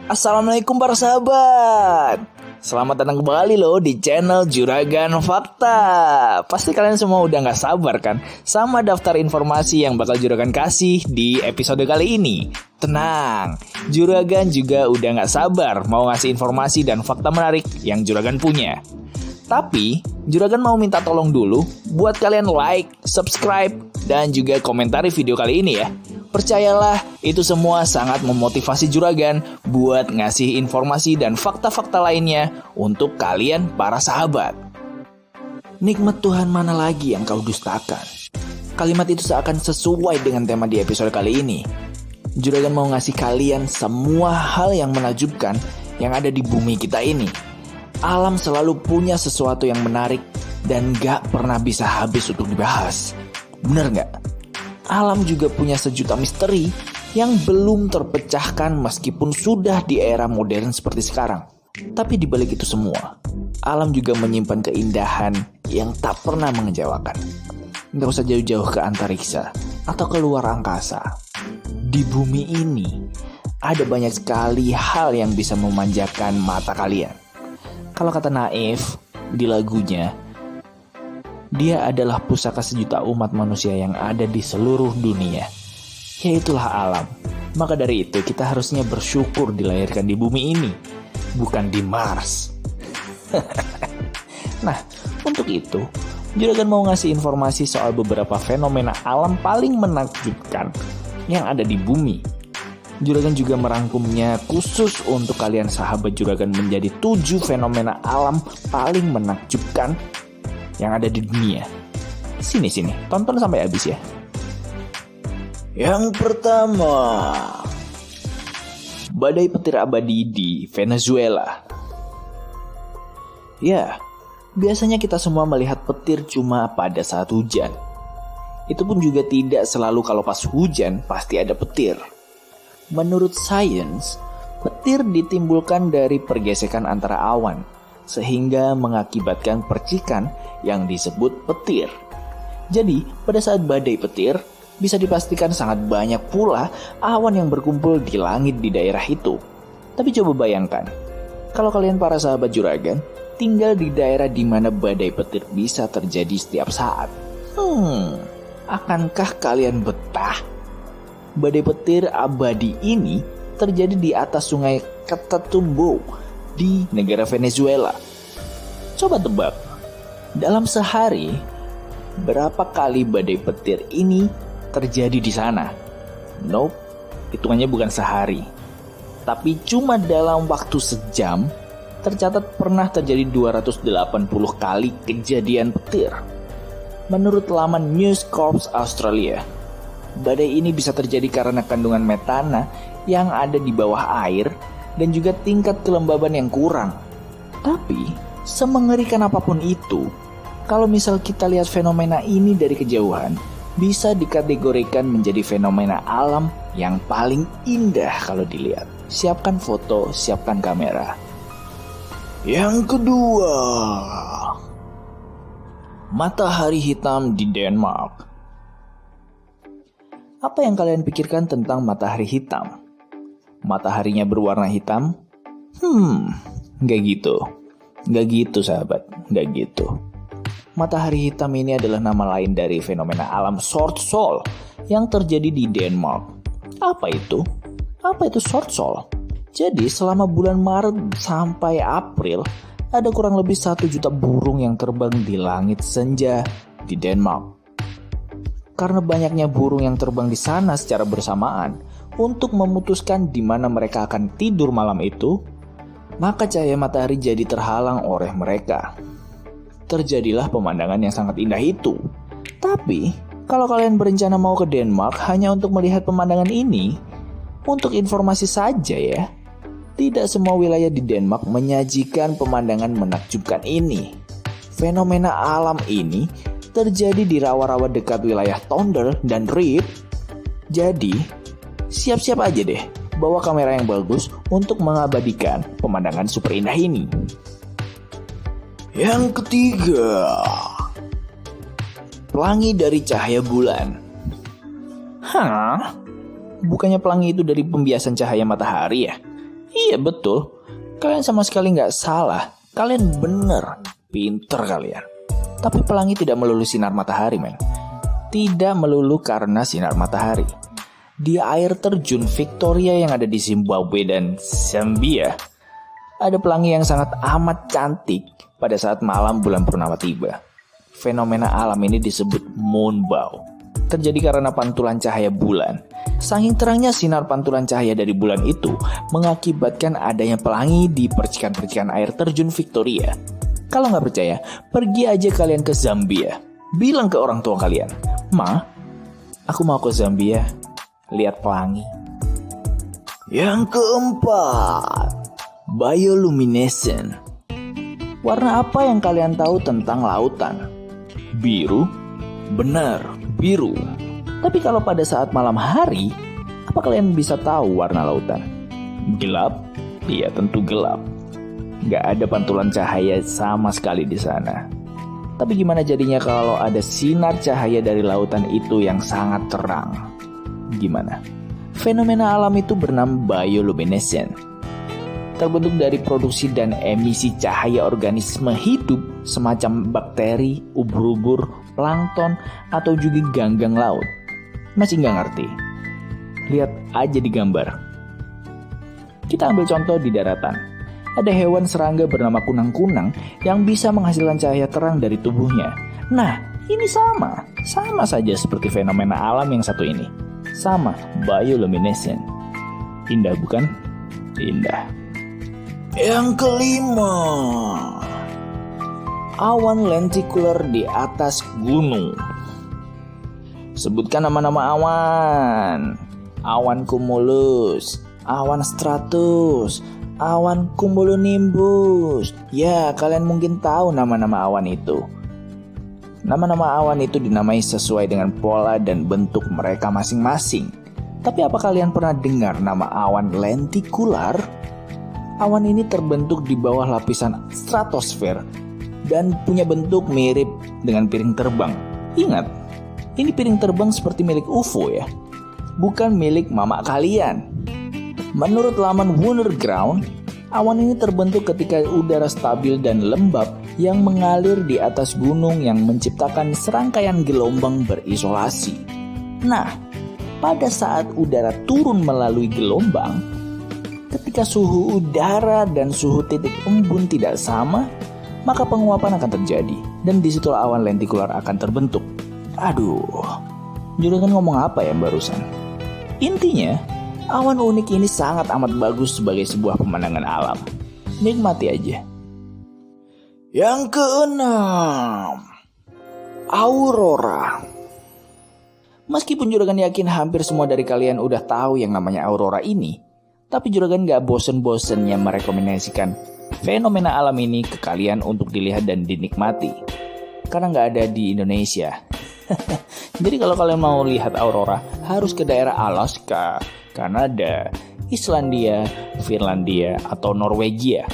Assalamualaikum para sahabat. Selamat datang kembali loh di channel Juragan Fakta. Pasti kalian semua udah gak sabar kan sama daftar informasi yang bakal Juragan kasih di episode kali ini. Tenang, Juragan juga udah gak sabar mau ngasih informasi dan fakta menarik yang Juragan punya. Tapi, Juragan mau minta tolong dulu buat kalian like, subscribe, dan juga komentari video kali ini ya. Percayalah, itu semua sangat memotivasi Juragan buat ngasih informasi dan fakta-fakta lainnya untuk kalian para sahabat. Nikmat Tuhan mana lagi yang kau dustakan? Kalimat itu seakan sesuai dengan tema di episode kali ini. Juragan mau ngasih kalian semua hal yang menakjubkan yang ada di bumi kita ini. Alam selalu punya sesuatu yang menarik dan gak pernah bisa habis untuk dibahas. Bener gak? Alam juga punya sejuta misteri yang belum terpecahkan meskipun sudah di era modern seperti sekarang. Tapi di balik itu semua, alam juga menyimpan keindahan yang tak pernah mengecewakan. Gak usah jauh-jauh ke antariksa atau ke luar angkasa. Di bumi ini, ada banyak sekali hal yang bisa memanjakan mata kalian. Kalau kata Naif di lagunya, dia adalah pusaka sejuta umat manusia yang ada di seluruh dunia. Yaitulah alam. Maka dari itu kita harusnya bersyukur dilahirkan di bumi ini, bukan di Mars. Nah, untuk itu, Juragan mau ngasih informasi soal beberapa fenomena alam paling menakjubkan yang ada di bumi. Juragan juga merangkumnya khusus untuk kalian sahabat Juragan menjadi 7 fenomena alam paling menakjubkan yang ada di dunia. Sini, tonton sampai habis ya. Yang pertama, badai petir abadi di Venezuela. Ya, biasanya kita semua melihat petir cuma pada saat hujan. Itu pun juga tidak selalu kalau pas hujan pasti ada petir. Menurut sains, petir ditimbulkan dari pergesekan antara awan, sehingga mengakibatkan percikan yang disebut petir. Jadi, pada saat badai petir, bisa dipastikan sangat banyak pula awan yang berkumpul di langit di daerah itu. Tapi coba bayangkan, kalau kalian para sahabat Juragan tinggal di daerah di mana badai petir bisa terjadi setiap saat. Akankah kalian betah? Badai petir abadi ini terjadi di atas sungai Catatumbo di negara Venezuela. Coba tebak, dalam sehari berapa kali badai petir ini terjadi di sana? Nope, hitungannya bukan sehari, tapi cuma dalam waktu sejam tercatat pernah terjadi 280 kali kejadian petir. Menurut laman News Corps Australia, badai ini bisa terjadi karena kandungan metana yang ada di bawah air dan juga tingkat kelembaban yang kurang. Tapi, semengerikan apapun itu, kalau misal kita lihat fenomena ini dari kejauhan, bisa dikategorikan menjadi fenomena alam yang paling indah kalau dilihat. Siapkan foto, siapkan kamera. Yang kedua, matahari hitam di Denmark. Apa yang kalian pikirkan tentang matahari hitam? Mataharinya berwarna hitam? Gak gitu sahabat, gak gitu. Matahari hitam ini adalah nama lain dari fenomena alam short sol yang terjadi di Denmark. Apa itu short sol? Jadi selama bulan Maret sampai April, ada kurang lebih 1 juta burung yang terbang di langit senja di Denmark. Karena banyaknya burung yang terbang di sana secara bersamaan untuk memutuskan di mana mereka akan tidur malam itu, maka cahaya matahari jadi terhalang oleh mereka. Terjadilah pemandangan yang sangat indah itu. Tapi, kalau kalian berencana mau ke Denmark hanya untuk melihat pemandangan ini, untuk informasi saja ya, tidak semua wilayah di Denmark menyajikan pemandangan menakjubkan ini. Fenomena alam ini terjadi di rawa-rawa dekat wilayah Tonder dan Rip. Jadi, siap-siap aja deh bawa kamera yang bagus untuk mengabadikan pemandangan super indah ini. Yang ketiga, pelangi dari cahaya bulan. Bukannya pelangi itu dari pembiasan cahaya matahari ya? Iya betul, kalian sama sekali nggak salah. Kalian bener, pinter kalian. Tapi pelangi tidak melulu sinar matahari, men. Tidak melulu karena sinar matahari. Di air terjun Victoria yang ada di Zimbabwe dan Zambia, ada pelangi yang sangat amat cantik pada saat malam bulan purnama tiba. Fenomena alam ini disebut moonbow. Terjadi karena pantulan cahaya bulan. Saking terangnya sinar pantulan cahaya dari bulan itu mengakibatkan adanya pelangi di percikan-percikan air terjun Victoria. Kalau nggak percaya, pergi aja kalian ke Zambia. Bilang ke orang tua kalian, "Ma, aku mau ke Zambia, lihat pelangi." Yang keempat, bioluminescent. Warna apa yang kalian tahu tentang lautan? Biru? Benar, biru. Tapi kalau pada saat malam hari, apa kalian bisa tahu warna lautan? Gelap? Iya, tentu gelap. Gak ada pantulan cahaya sama sekali di sana. Tapi gimana jadinya kalau ada sinar cahaya dari lautan itu yang sangat terang? Gimana? Fenomena alam itu bernama bioluminescent. Terbentuk dari produksi dan emisi cahaya organisme hidup semacam bakteri, ubur-ubur, plankton, atau juga ganggang laut. Masih nggak ngerti? Lihat aja di gambar. Kita ambil contoh di daratan. Ada hewan serangga bernama kunang-kunang yang bisa menghasilkan cahaya terang dari tubuhnya. Nah, ini sama saja seperti fenomena alam yang satu ini. Sama, bioluminescent. Indah bukan? Indah. Yang kelima, awan lentikular di atas gunung. Sebutkan nama-nama awan. Awan cumulus, awan stratus, awan cumulonimbus. Ya, kalian mungkin tahu nama-nama awan itu. Nama-nama awan itu dinamai sesuai dengan pola dan bentuk mereka masing-masing. Tapi apa kalian pernah dengar nama awan lentikular? Awan ini terbentuk di bawah lapisan stratosfer dan punya bentuk mirip dengan piring terbang. Ingat, ini piring terbang seperti milik UFO ya, bukan milik mama kalian. Menurut laman Wonderground, awan ini terbentuk ketika udara stabil dan lembab yang mengalir di atas gunung yang menciptakan serangkaian gelombang berisolasi. Nah, pada saat udara turun melalui gelombang, ketika suhu udara dan suhu titik embun tidak sama, maka penguapan akan terjadi dan disitulah awan lentikular akan terbentuk. Aduh, juragan ngomong apa ya barusan? Intinya, awan unik ini sangat amat bagus sebagai sebuah pemandangan alam. Nikmati aja. Yang keenam, aurora. Meskipun juragan yakin hampir semua dari kalian udah tahu yang namanya aurora ini, tapi juragan gak bosen-bosennya merekomendasikan fenomena alam ini ke kalian untuk dilihat dan dinikmati. Karena gak ada di Indonesia. Jadi kalau kalian mau lihat aurora, harus ke daerah Alaska, Kanada, Islandia, Finlandia, atau Norwegia.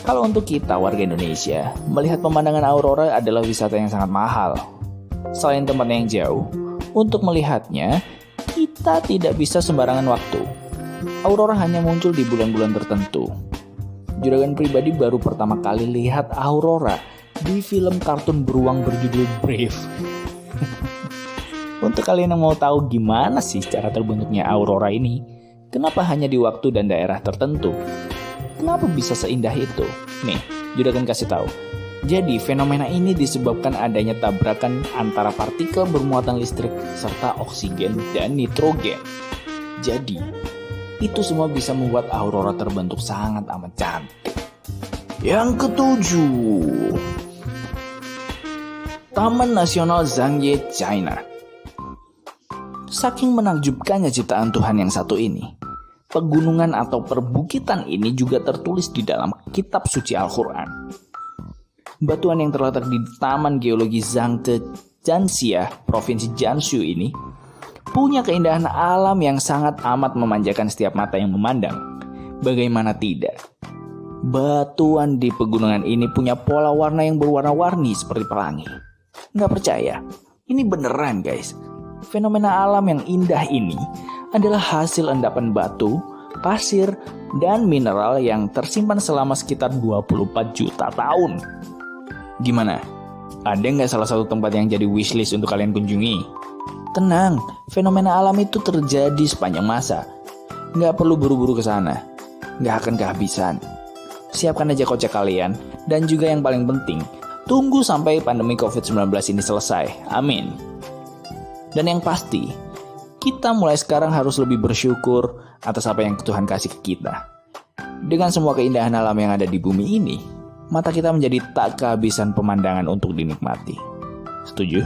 Kalau untuk kita warga Indonesia, melihat pemandangan aurora adalah wisata yang sangat mahal. Selain tempatnya yang jauh, untuk melihatnya, kita tidak bisa sembarangan waktu. Aurora hanya muncul di bulan-bulan tertentu. Juragan pribadi baru pertama kali lihat aurora di film kartun beruang berjudul Brave. Untuk kalian yang mau tahu gimana sih cara terbentuknya aurora ini, kenapa hanya di waktu dan daerah tertentu, kenapa bisa seindah itu? Nih, juragan kasih tahu. Jadi fenomena ini disebabkan adanya tabrakan antara partikel bermuatan listrik serta oksigen dan nitrogen. Jadi itu semua bisa membuat aurora terbentuk sangat amat cantik. Yang ketujuh, Taman Nasional Zhangye, China. Saking menakjubkannya ciptaan Tuhan yang satu ini, pegunungan atau perbukitan ini juga tertulis di dalam kitab suci Al-Quran. Batuan yang terletak di Taman Geologi Zhangte Jiangxia, Provinsi Jiangsu ini, punya keindahan alam yang sangat amat memanjakan setiap mata yang memandang. Bagaimana tidak? Batuan di pegunungan ini punya pola warna yang berwarna-warni seperti pelangi. Nggak percaya? Ini beneran guys. Fenomena alam yang indah ini adalah hasil endapan batu, pasir, dan mineral yang tersimpan selama sekitar 24 juta tahun. Gimana? Ada nggak salah satu tempat yang jadi wishlist untuk kalian kunjungi? Tenang, fenomena alam itu terjadi sepanjang masa. Nggak perlu buru-buru ke sana. Nggak akan kehabisan. Siapkan aja kocek kalian. Dan juga yang paling penting, tunggu sampai pandemi COVID-19 ini selesai. Amin. Dan yang pasti, kita mulai sekarang harus lebih bersyukur atas apa yang Tuhan kasih ke kita. Dengan semua keindahan alam yang ada di bumi ini, mata kita menjadi tak kehabisan pemandangan untuk dinikmati. Setuju?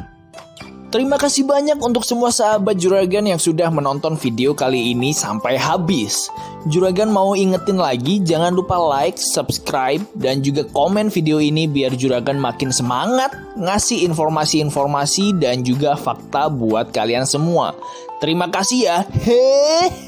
Terima kasih banyak untuk semua sahabat Juragan yang sudah menonton video kali ini sampai habis. Juragan mau ingetin lagi, jangan lupa like, subscribe, dan juga komen video ini biar Juragan makin semangat ngasih informasi-informasi dan juga fakta buat kalian semua. Terima kasih ya. Hehehe.